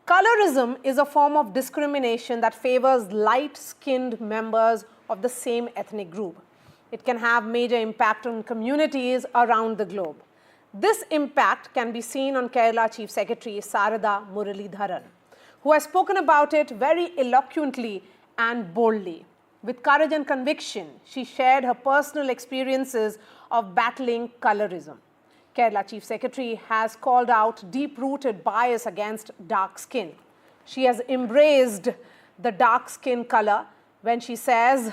Colorism is a form of discrimination that favors light-skinned members of the same ethnic group. It can have major impact on communities around the globe. This impact can be seen on Kerala Chief Secretary Sarada Muraleedharan, who has spoken about it very eloquently and boldly. With courage and conviction, she shared her personal experiences of battling colorism. Kerala Chief Secretary has called out deep-rooted bias against dark skin. She has embraced the dark skin color when she says,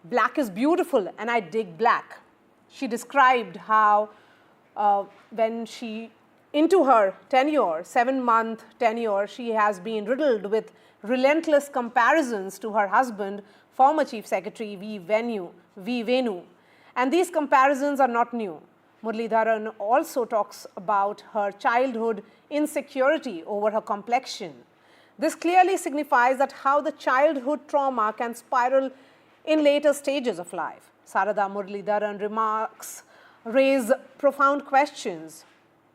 "Black is beautiful and I dig black." She described how when she, into her tenure, 7-month tenure, she has been riddled with relentless comparisons to her husband, former Chief Secretary V. Venu. And these comparisons are not new. Muraleedharan also talks about her childhood insecurity over her complexion. This clearly signifies that how the childhood trauma can spiral in later stages of life. Sarada Muraleedharan remarks raise profound questions,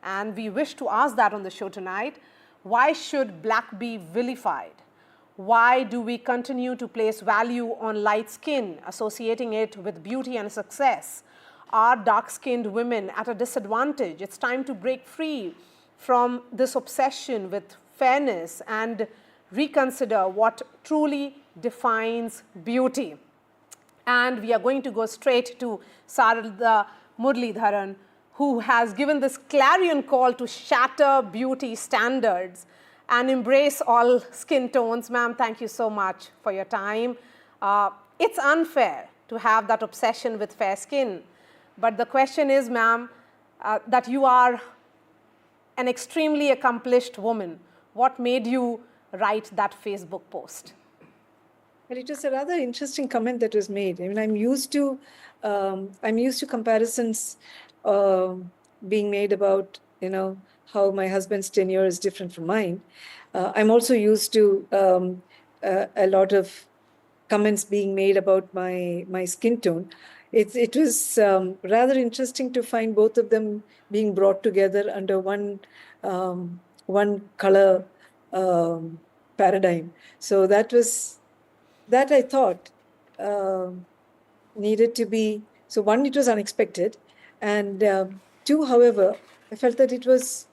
and we wish to ask that on the show tonight. Why should black be vilified? Why do we continue to place value on light skin, associating it with beauty and success? Are dark-skinned women at a disadvantage? It's time to break free from this obsession with fairness and reconsider what truly defines beauty. And we are going to go straight to Sarada Muraleedharan, who has given this clarion call to shatter beauty standards and embrace all skin tones. Ma'am, thank you so much for your time. It's unfair to have that obsession with fair skin. But the question is, ma'am, that you are an extremely accomplished woman. What made you write that Facebook post? Well, it was a rather interesting comment that was made. I mean, I'm used to comparisons being made about, how my husband's tenure is different from mine. I'm also used to a lot of comments being made about my skin tone. It was rather interesting to find both of them being brought together under one color paradigm. So that I thought needed to be. So one, it was unexpected, and two, however, I felt that it was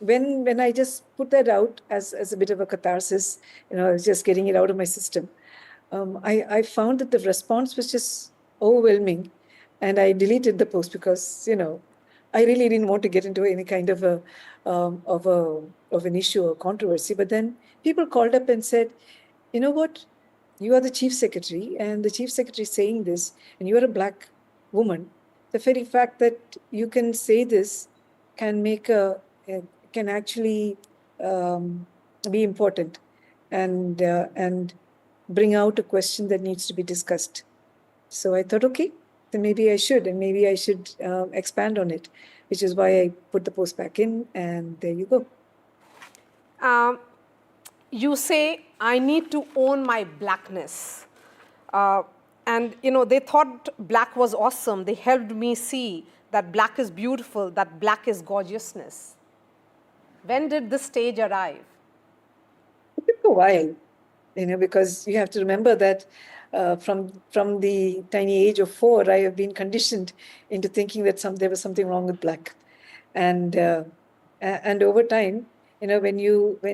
when I just put that out as a bit of a catharsis. I was just getting it out of my system. I found that the response was just overwhelming, and I deleted the post because I really didn't want to get into any kind of an issue or controversy. But then people called up and said, "You know what? You are the chief secretary, and the chief secretary is saying this, and you are a black woman. The very fact that you can say this can actually be important and bring out a question that needs to be discussed." So I thought, okay, then maybe I should expand on it, which is why I put the post back in, and there you go. You say, "I need to own my blackness." And, they thought black was awesome. They helped me see that black is beautiful, that black is gorgeousness. When did this stage arrive? It took a while, because you have to remember that from the tiny age of 4, I have been conditioned into thinking that there was something wrong with black. And over time, when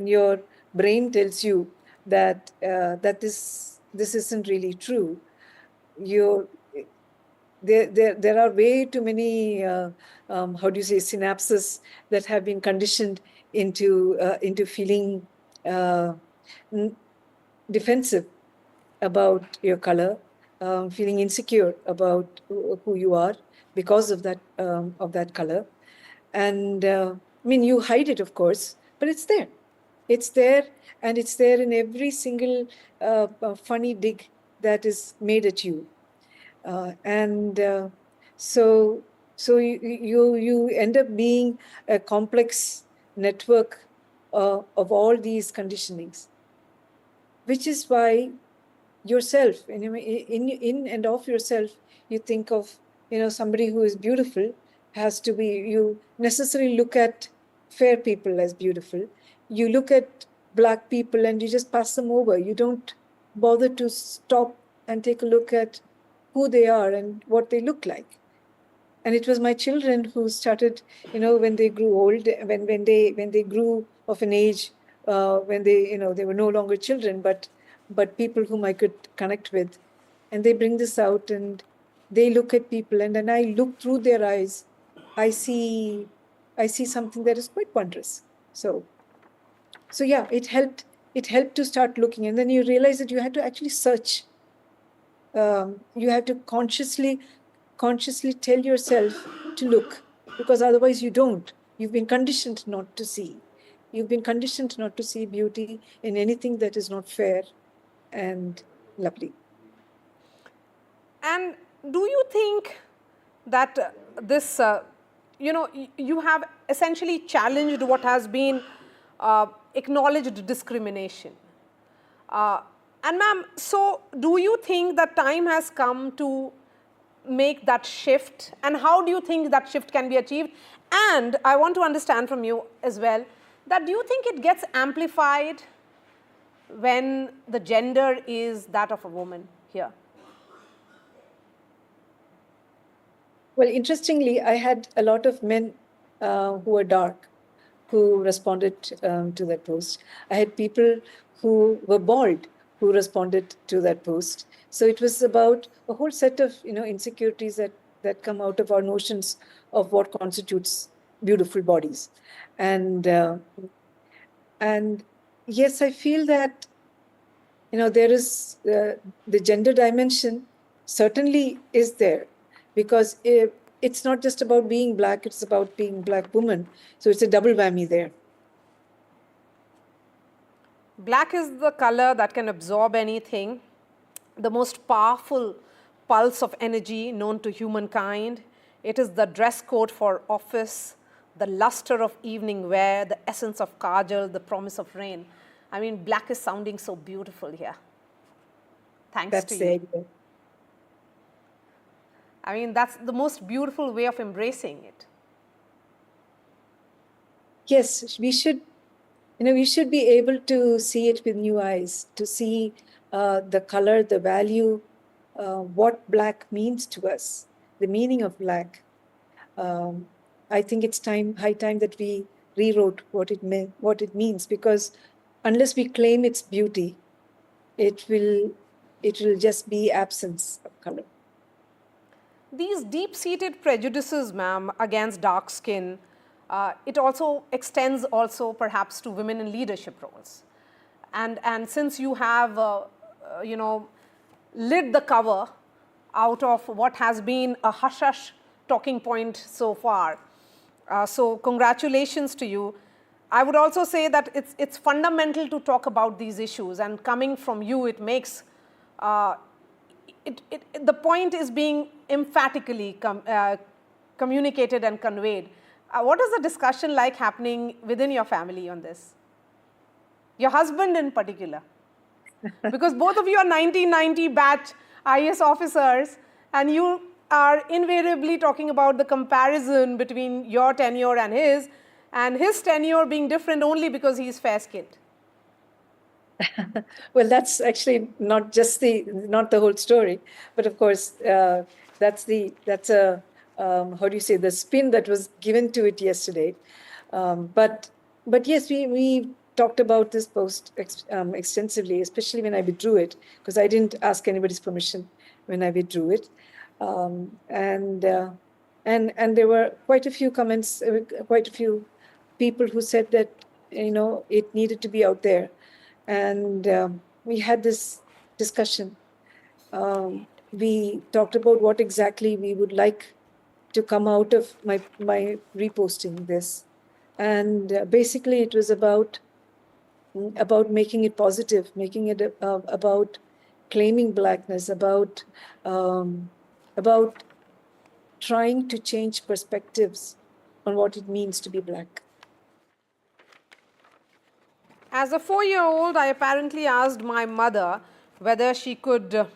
your brain tells you that this isn't really true, there are way too many synapses that have been conditioned into feeling defensive about your color, feeling insecure about who you are because of that color. And you hide it, of course, but it's there. It's there, and it's there in every single funny dig that is made at you. So you end up being a complex network of all these conditionings, which is why yourself, in and of yourself, you think of, somebody who is beautiful has to be, you necessarily look at fair people as beautiful. You look at black people and you just pass them over. You don't bother to stop and take a look at who they are and what they look like. And it was my children who started, when they grew old, when they grew of an age, when they were no longer children, but people whom I could connect with, and they bring this out and they look at people, and then I look through their eyes, I see something that is quite wondrous. So yeah, it helped to start looking, and then you realize that you had to actually search. You have to consciously tell yourself to look, because otherwise you don't. You've been conditioned not to see. You've been conditioned not to see beauty in anything that is not fair and lovely. And do you think that this, you have essentially challenged what has been acknowledged discrimination? And ma'am, so do you think that time has come to make that shift, and how do you think that shift can be achieved? And I want to understand from you as well, that do you think it gets amplified when the gender is that of a woman here? Well, interestingly, I had a lot of men who were dark who responded to that post. I had people who were bald who responded to that post. So it was about a whole set of insecurities that come out of our notions of what constitutes beautiful bodies, and yes, I feel that there is the gender dimension certainly is there, because it's not just about being black, it's about being black woman. So it's a double whammy there. Black is the color that can absorb anything, the most powerful pulse of energy known to humankind. It is the dress code for office, the luster of evening wear, the essence of kajal, the promise of rain. I mean, black is sounding so beautiful here. Thanks to you. I mean, that's the most beautiful way of embracing it. Yes, we should be able to see it with new eyes, to see the color, the value, what black means to us, the meaning of black. I think it's high time that we rewrote what it means, because unless we claim its beauty, it will just be absence of color. These deep-seated prejudices, ma'am, against dark skin, it also extends also perhaps to women in leadership roles. And since you have, lit the cover out of what has been a hush-hush talking point so far, so congratulations to you. I would also say that it's fundamental to talk about these issues, and coming from you, it makes, the point is being emphatically communicated and conveyed. What is the discussion like happening within your family on this? Your husband in particular. Because both of you are 1990 batch IAS officers, and you are invariably talking about the comparison between your tenure and his tenure being different only because he is fair-skinned. Well, that's actually not the whole story, but of course that's how do you say, the spin that was given to it yesterday. But yes, we talked about this post extensively, especially when I withdrew it, because I didn't ask anybody's permission when I withdrew it, and there were quite a few comments, quite a few people who said that it needed to be out there. And we had this discussion. We talked about what exactly we would like to come out of my reposting this. And basically it was about making it positive, making it about claiming blackness, about trying to change perspectives on what it means to be black. As a 4-year-old, I apparently asked my mother whether she could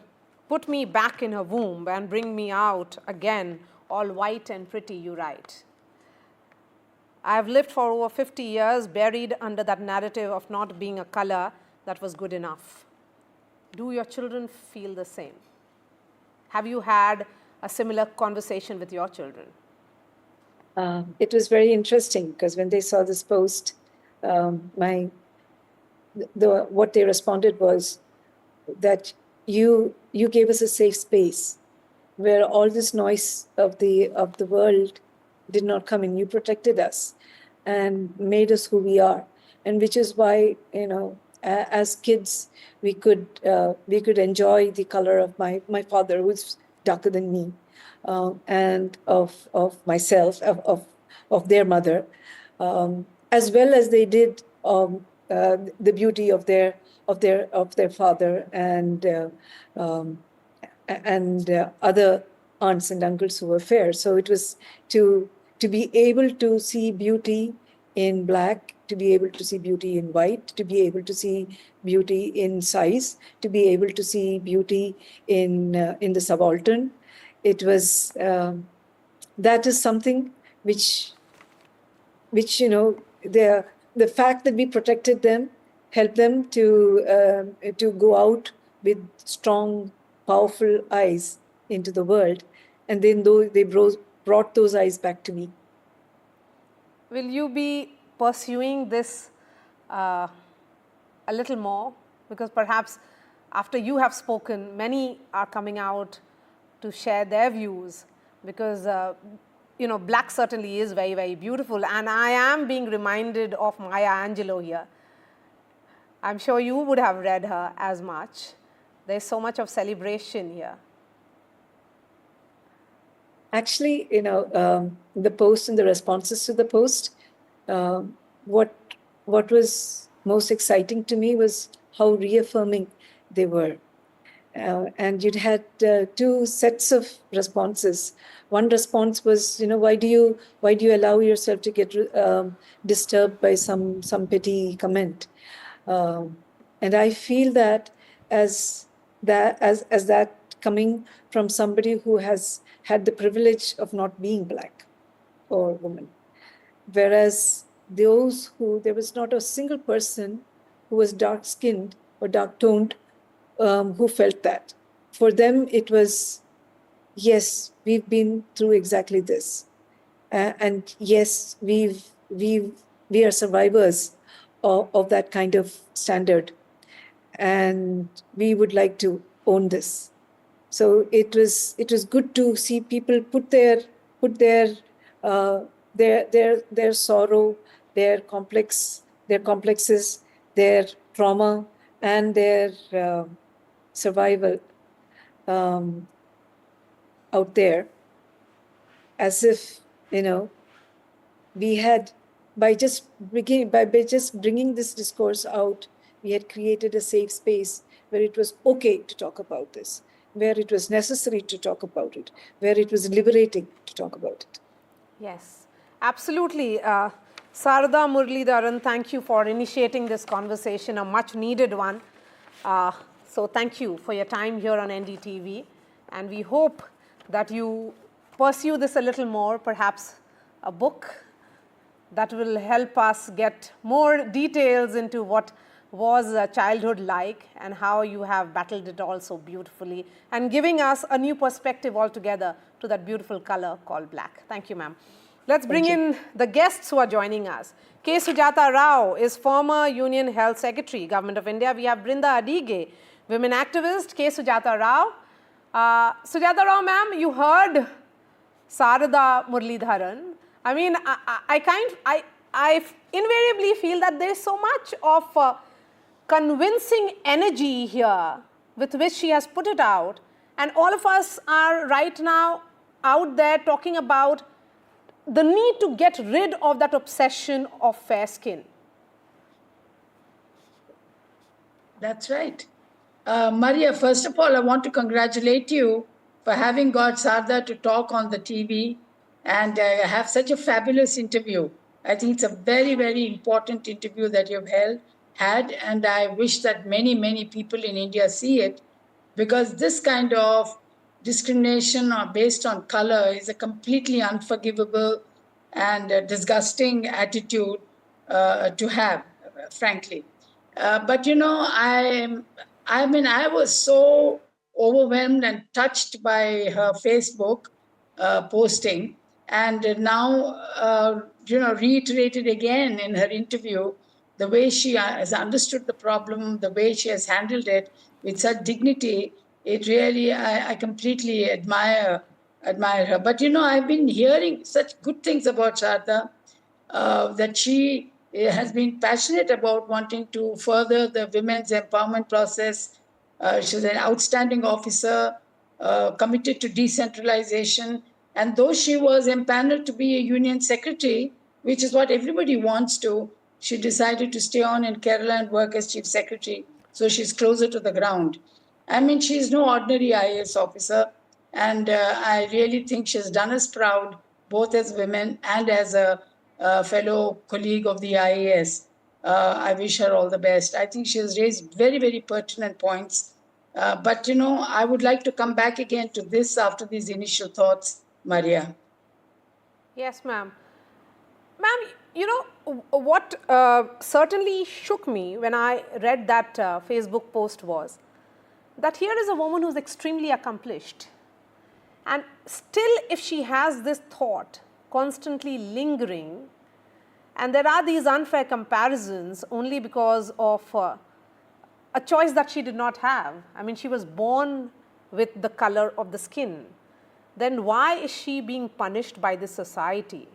put me back in her womb and bring me out again, all white and pretty, you write. I've lived for over 50 years buried under that narrative of not being a color that was good enough. Do your children feel the same? Have you had a similar conversation with your children? It was very interesting because when they saw this post, what they responded was that you gave us a safe space where all this noise of the world did not come in. You protected us and made us who we are, and which is why, you know, as kids we could enjoy the color of my father, who's darker than me, and of myself, of their mother, as well as they did the beauty of their father and other aunts and uncles who were fair. So it was to be able to see beauty in black, to be able to see beauty in white, to be able to see beauty in size, to be able to see beauty in the subaltern. It was that is something which you know, the fact that we protected them helped them to go out with strong, powerful eyes into the world, and then they brought those eyes back to me. Will you be pursuing this a little more? Because perhaps after you have spoken, many are coming out to share their views, because you know, black certainly is very, very beautiful, and I am being reminded of Maya Angelou here. I'm sure you would have read her as much. There's so much of celebration here. Actually, you know, the post and the responses to the post, what was most exciting to me was how reaffirming they were. And you'd had two sets of responses. One response was, you know, why do you allow yourself to get disturbed by some petty comment? And I feel that as that coming from somebody who has had the privilege of not being black or woman, whereas there was not a single person who was dark-skinned or dark-toned who felt that. For them, it was, yes, we've been through exactly this, and yes, we are survivors of that kind of standard, and we would like to own this. So it was good to see people put their sorrow, their complexes, their trauma, and their survival out there, as if, you know, we had, by just bringing this discourse out, we had created a safe space where it was okay to talk about this, where it was necessary to talk about it, where it was liberating to talk about it. Yes, absolutely. Sarada, Muraleedharan, thank you for initiating this conversation, a much needed one. So thank you for your time here on NDTV, and we hope that you pursue this a little more, perhaps a book that will help us get more details into what was childhood like and how you have battled it all so beautifully, and giving us a new perspective altogether to that beautiful color called black. Thank you, ma'am. Let's bring in the guests who are joining us. K. Sujata Rao is former Union Health Secretary, Government of India. We have Brinda Adige, women activist. K. Sujata Rao. Sujata Rao, ma'am, you heard Sarada Muraleedharan. I mean, I invariably feel that there is so much of convincing energy here with which she has put it out, and all of us are right now out there talking about the need to get rid of that obsession of fair skin. That's right. Maria, first of all, I want to congratulate you for having got Sarada to talk on the TV and have such a fabulous interview. I think it's a very, very important interview that you've had, and I wish that many, many people in India see it, because this kind of discrimination based on color is a completely unforgivable and disgusting attitude to have, frankly. But I was so overwhelmed and touched by her Facebook posting, and now reiterated again in her interview the way she has understood the problem, the way she has handled it with such dignity. It really, I completely admire her. But I've been hearing such good things about Sharda, that she has been passionate about wanting to further the women's empowerment process. She's an outstanding officer, committed to decentralization. And though she was empaneled to be a union secretary, which is what everybody wants to, she decided to stay on in Kerala and work as chief secretary. So she's closer to the ground. I mean, she's no ordinary IAS officer. And I really think she's done us proud, both as women and as a fellow colleague of the IAS. I wish her all the best. I think she has raised very, very pertinent points. But I would like to come back again to this after these initial thoughts, Maria. Yes, ma'am. Ma'am, what certainly shook me when I read that Facebook post was that here is a woman who's extremely accomplished. And still, if she has this thought constantly lingering, and there are these unfair comparisons only because of a choice that she did not have. I mean, she was born with the color of the skin. Then why is she being punished by this society?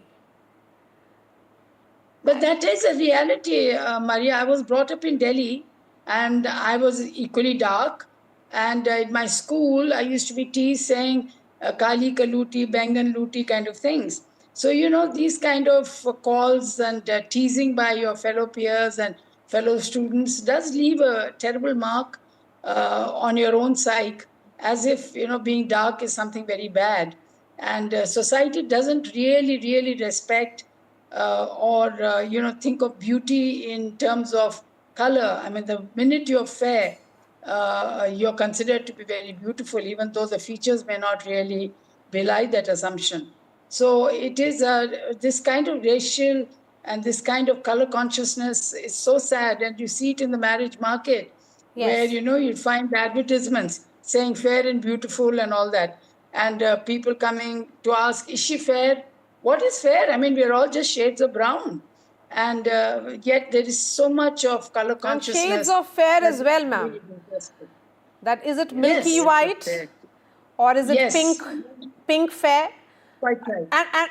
But that is a reality, Maria. I was brought up in Delhi and I was equally dark. And in my school, I used to be teased saying, Kali ka luti, Bengan luti kind of things. So, these kind of calls and teasing by your fellow peers and fellow students does leave a terrible mark on your own psyche, as if, being dark is something very bad. And society doesn't really respect or think of beauty in terms of color. I mean, the minute you're fair, you're considered to be very beautiful, even though the features may not really belie that assumption. So it is this kind of racial and this kind of color consciousness is so sad, and you see it in the marriage market, where you find advertisements saying fair and beautiful and all that, and people coming to ask, is she fair? What is fair? I mean, we're all just shades of brown. And yet there is so much of color consciousness. And shades of fair as well, ma'am. That is it milky white or is it pink fair? Quite right.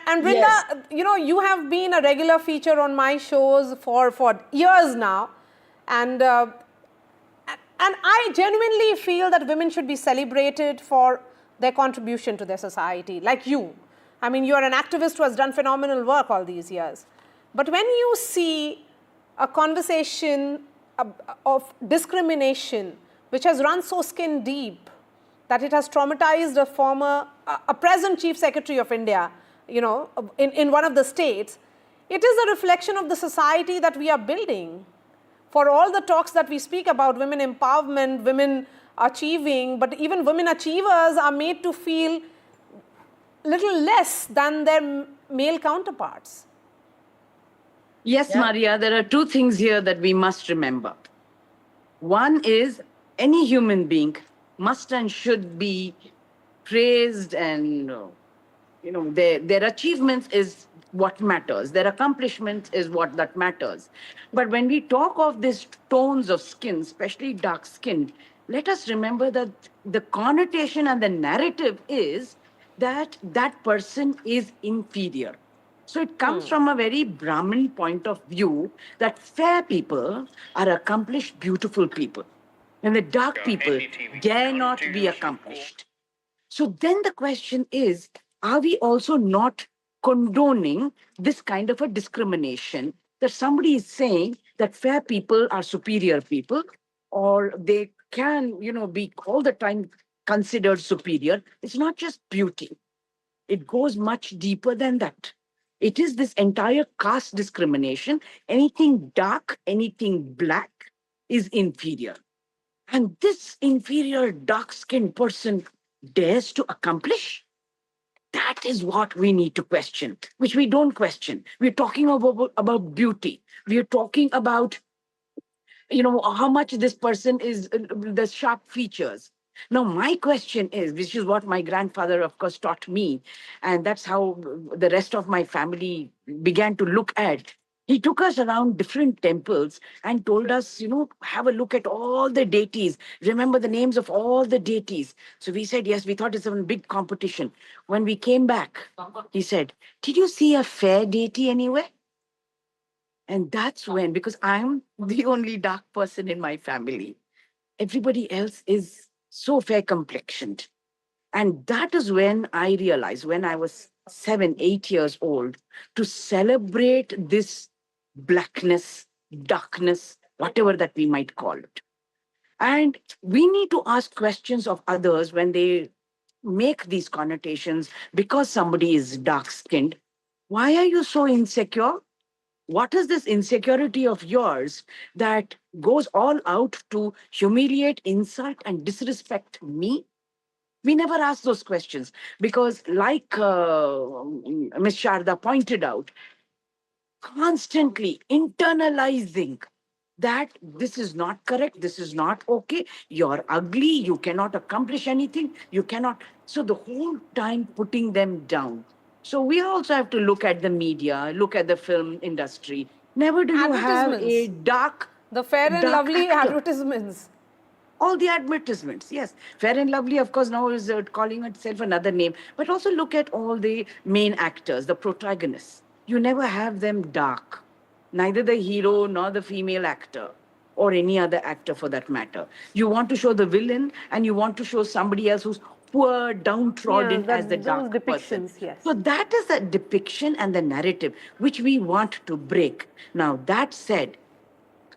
And Vrinda, you have been a regular feature on my shows for years now. And I genuinely feel that women should be celebrated for their contribution to their society, like you. I mean, you are an activist who has done phenomenal work all these years. But when you see a conversation of discrimination, which has run so skin deep that it has traumatized a present Chief Secretary of India, in one of the states, it is a reflection of the society that we are building. For all the talks that we speak about women empowerment, women achieving, but even women achievers are made to feel little less than their male counterparts. Yes, Maria, there are two things here that we must remember. One is any human being must and should be praised, and their achievements is what matters. Their accomplishments is what that matters. But when we talk of these tones of skin, especially dark skin, let us remember that the connotation and the narrative is that that person is inferior. So it comes from a very Brahmin point of view that fair people are accomplished, beautiful people. And the dark people dare not be accomplished. So then the question is, are we also not condoning this kind of a discrimination that somebody is saying that fair people are superior people, or they can, be all the time considered superior? It's not just beauty. It goes much deeper than that. It is this entire caste discrimination. Anything dark, anything black is inferior. And this inferior dark-skinned person dares to accomplish. That is what we need to question, which we don't question. We're talking about beauty. We're talking about, how much this person is, the sharp features. Now, my question is, which is what my grandfather, of course, taught me, and that's how the rest of my family began to look at. He took us around different temples and told us, have a look at all the deities. Remember the names of all the deities. So we said, yes, we thought it's a big competition. When we came back, he said, did you see a fair deity anywhere? And that's when, because I'm the only dark person in my family, everybody else is so fair complexioned. And that is when I realized, when I was 7, 8 years old, to celebrate this blackness, darkness, whatever that we might call it. And we need to ask questions of others when they make these connotations because somebody is dark skinned. Why are you so insecure? What is this insecurity of yours that goes all out to humiliate, insult, and disrespect me? We never ask those questions because, like Ms. Sharda pointed out, constantly internalizing that this is not correct, this is not okay, you're ugly, you cannot accomplish anything, you cannot. So the whole time putting them down. So we also have to look at the media, look at the film industry. Never do you have a dark, the Fair and Lovely actor. advertisements. All the advertisements, yes. Fair and Lovely, of course, now is calling itself another name. But also look at all the main actors, the protagonists. You never have them dark. Neither the hero nor the female actor or any other actor for that matter. You want to show the villain and you want to show somebody else who's poor, downtrodden as the dark person. Depictions, yes. So that is the depiction and the narrative which we want to break. Now, that said,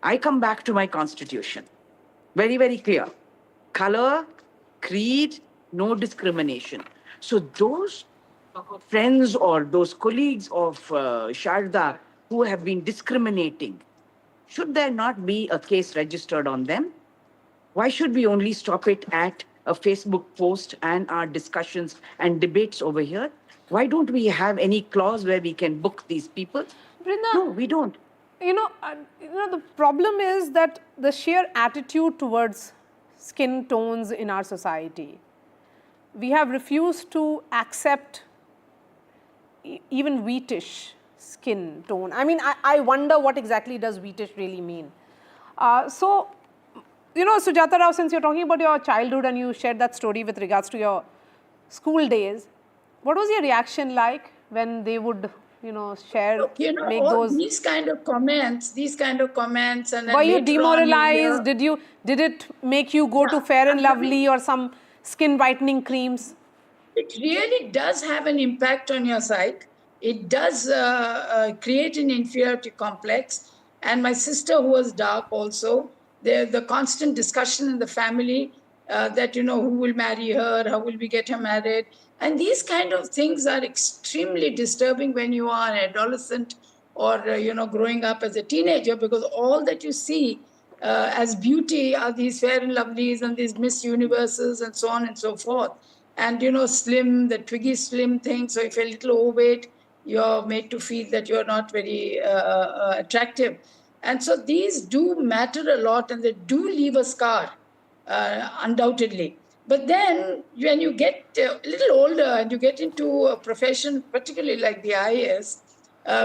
I come back to my constitution. Very, very clear. Color, creed, no discrimination. So those friends or those colleagues of Sharda who have been discriminating, should there not be a case registered on them? Why should we only stop it at a Facebook post and our discussions and debates over here? Why don't we have any clause where we can book these people? Brinda, No, we don't. The problem is that the sheer attitude towards skin tones in our society, we have refused to accept even wheatish skin tone. I mean, I wonder what exactly does wheatish really mean. So, Sujata Rao, since you're talking about your childhood and you shared that story with regards to your school days, what was your reaction like when they would share, Look, make all those? these kind of comments, and then Were you later on demoralized? hear- Did it make you go to Fair and Lovely or some skin whitening creams? It really does have an impact on your psyche. It does create an inferiority complex. And my sister, who was dark also, the constant discussion in the family that, who will marry her, how will we get her married? And these kind of things are extremely disturbing when you are an adolescent or, growing up as a teenager, because all that you see as beauty are these Fair and Lovelies and these Miss Universes and so on and so forth. And, slim, the twiggy slim thing. So if you're a little overweight, you're made to feel that you're not very attractive. And so these do matter a lot and they do leave a scar, undoubtedly. But then when you get a little older and you get into a profession, particularly like the IAS,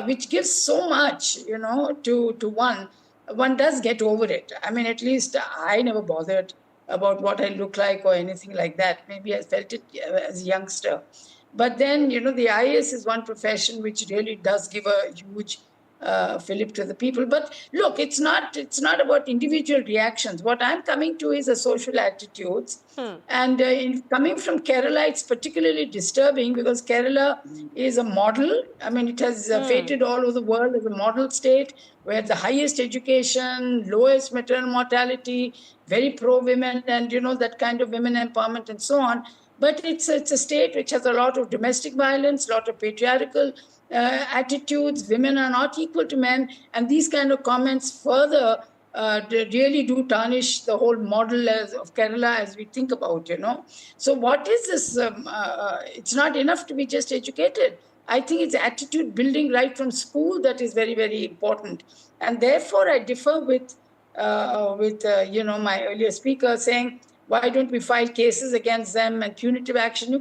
which gives so much, to one does get over it. I mean, at least I never bothered about what I look like or anything like that. Maybe I felt it as a youngster. But then, the IAS is one profession which really does give a huge fillip to the people. But look, it's not about individual reactions. What I'm coming to is a social attitudes. And coming from Kerala, it's particularly disturbing because Kerala is a model. I mean, it has fated all over the world as a model state where the highest education, lowest maternal mortality, very pro-women and, that kind of women empowerment and so on. But it's a state which has a lot of domestic violence, a lot of patriarchal attitudes. Women are not equal to men. And these kind of comments further really do tarnish the whole model of Kerala as we think about, So what is this? It's not enough to be just educated. I think it's attitude building right from school that is very, very important. And therefore, I differ with my earlier speaker saying, why don't we file cases against them and punitive action?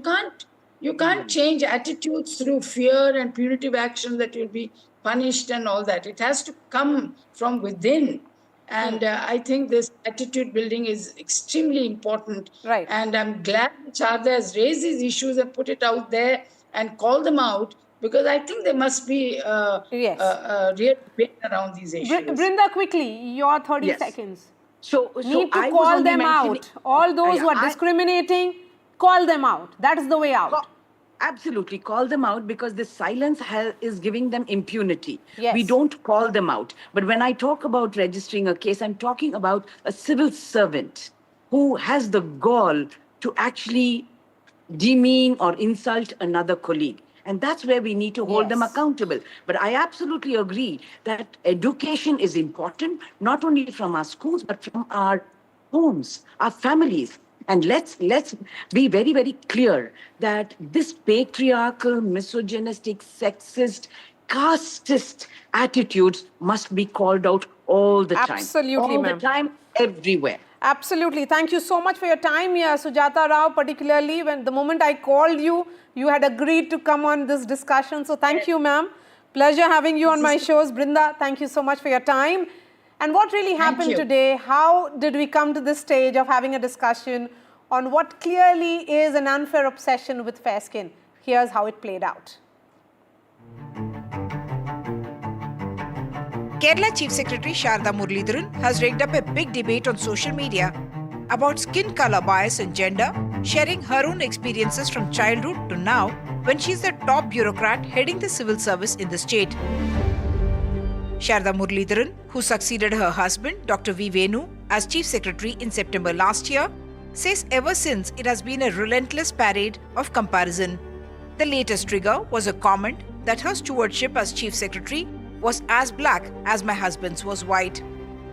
You can't change attitudes through fear and punitive action that you'll be punished and all that. It has to come from within. And I think this attitude building is extremely important. Right. And I'm glad Sarada has raised these issues and put it out there and called them out, because I think there must be Yes. a real debate around these issues. Brinda, quickly, your 30 Yes. seconds. So Need to I was call only them mentioning- out. All those who are I- discriminating, call them out. That is the way out. Absolutely, call them out, because this silence is giving them impunity. Yes. We don't call them out. But when I talk about registering a case, I'm talking about a civil servant who has the gall to actually demean or insult another colleague. And that's where we need to hold them Yes. accountable. But I absolutely agree that education is important, not only from our schools, but from our homes, our families. And let's be very, very clear that this patriarchal, misogynistic, sexist, casteist attitudes must be called out all the time. Absolutely, all ma'am. the time, everywhere. Absolutely. Thank you so much for your time here, Sujata Rao, particularly when the moment I called you, you had agreed to come on this discussion. So thank you, ma'am. Pleasure having you on my shows. Brinda, thank you so much for your time. And what really happened you. today? How did we come to this stage of having a discussion on what clearly is an unfair obsession with fair skin? Here's how it played out. Kerala Chief Secretary Sarada Muraleedharan has rigged up a big debate on social media about skin color bias and gender, sharing her own experiences from childhood to now when she's the top bureaucrat heading the civil service in the state. Sarada Muraleedharan, who succeeded her husband, Dr. V. Venu, as Chief Secretary in September last year, says ever since it has been a relentless parade of comparison. The latest trigger was a comment that her stewardship as Chief Secretary was as black as my husband's was white.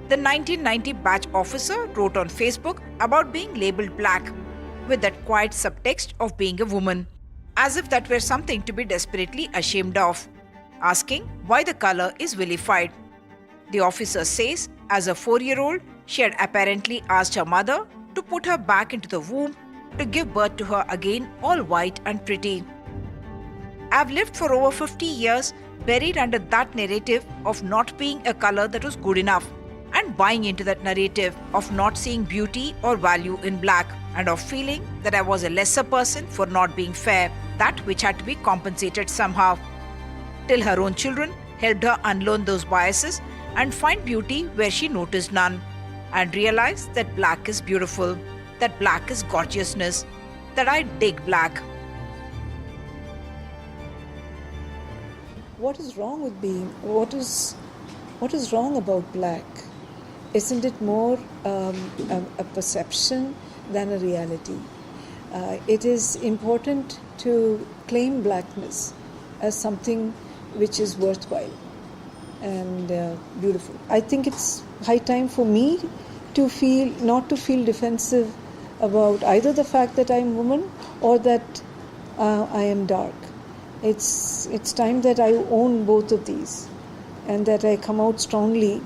The 1990 batch officer wrote on Facebook about being labelled black, with that quiet subtext of being a woman, as if that were something to be desperately ashamed of, asking why the color is vilified. The officer says, as a 4-year-old, she had apparently asked her mother to put her back into the womb to give birth to her again, all white and pretty. I've lived for over 50 years buried under that narrative of not being a color that was good enough, and buying into that narrative of not seeing beauty or value in black, and of feeling that I was a lesser person for not being fair, that which had to be compensated somehow. Till her own children helped her unlearn those biases and find beauty where she noticed none, and realize that black is beautiful, that black is gorgeousness, that I dig black. What is wrong with being? What is wrong about black? Isn't it more a perception than a reality? It is important to claim blackness as something which is worthwhile and beautiful. I think it's high time for me to not to feel defensive about either the fact that I'm a woman or that I am dark. It's time that I own both of these and that I come out strongly.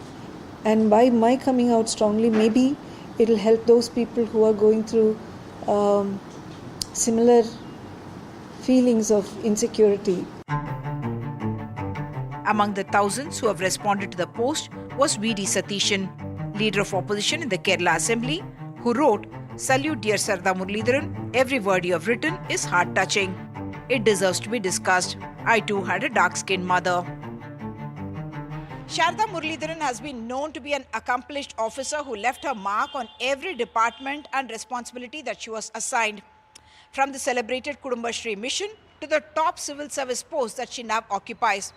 And by my coming out strongly, maybe it'll help those people who are going through similar feelings of insecurity. Among the thousands who have responded to the post was V.D. Satishan, leader of opposition in the Kerala Assembly, who wrote, "Salute dear Sarada Muraleedharan, every word you have written is heart-touching. It deserves to be discussed. I too had a dark-skinned mother." Sarada Muraleedharan has been known to be an accomplished officer who left her mark on every department and responsibility that she was assigned, from the celebrated Kudumbashree mission to the top civil service post that she now occupies.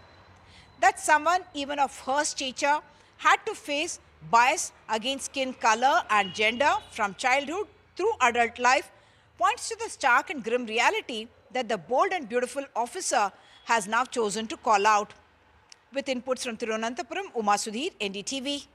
That someone even of her stature had to face bias against skin color and gender from childhood through adult life points to the stark and grim reality that the bold and beautiful officer has now chosen to call out. With inputs from Tirunananthapuram, Uma Sudhir, NDTV.